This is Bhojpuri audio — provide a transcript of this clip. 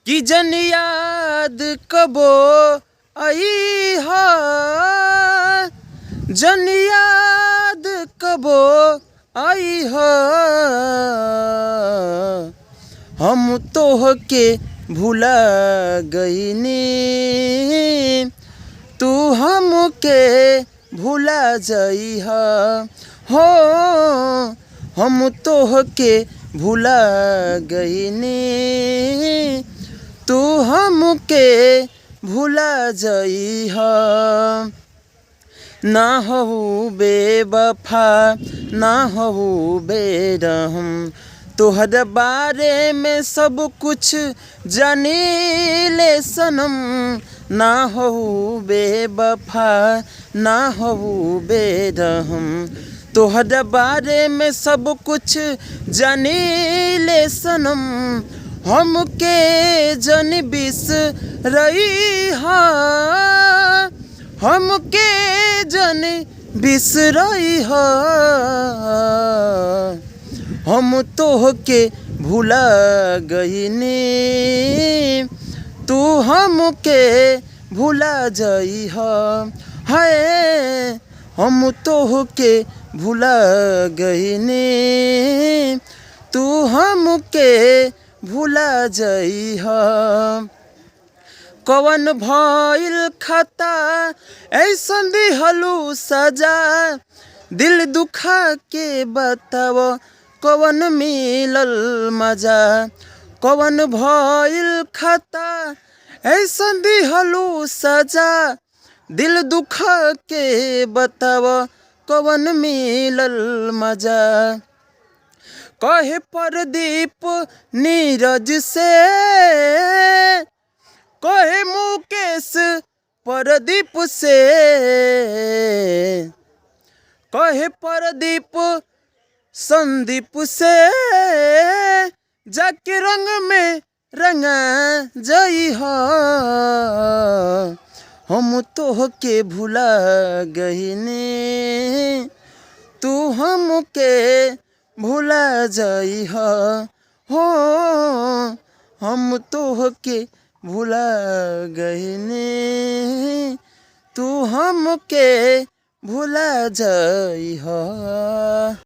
कि जन याद कबो आई हा, जन याद कबो आई हा। हम तोहके भुला गईनी, तू हमके भुला जइहा हो। हम तोहके भुला गईनी, तू हमके भुला जइहा। ना हऊ बेवफा ना हऊ बेरहम, तोहर बारे में सब कुछ जानीले सनम। ना हऊ बेवफा ना हऊ बेरहम, तोहर बारे में सब कुछ जानीले सनम। हमके जन बिसरइहा, हमके जन बिसरइहा। हम तोहके भुला गईनी, तू हमके भुला जइहा। हाय हम तोहके भुला गईनी, तू हमके भुला जइहा। कवन भइल खता ऐसन दिहलू सजा, दिल दुखा के बताव कवन मिलल मजा। कवन भइल खता ऐसन दिहलू सजा, दिल दुखा के बताव कवन मिलल मजा। कहे प्रदीप नीरज से, कहे मुकेश प्रदीप से, कहे प्रदीप संदीप से, जाके रंग में रंगा जइहा। हम तोहके भुला गईनी, तू हमके भुला जइहा हो। हम तोहके भुला गईनी, तू हमके भुला जइहा।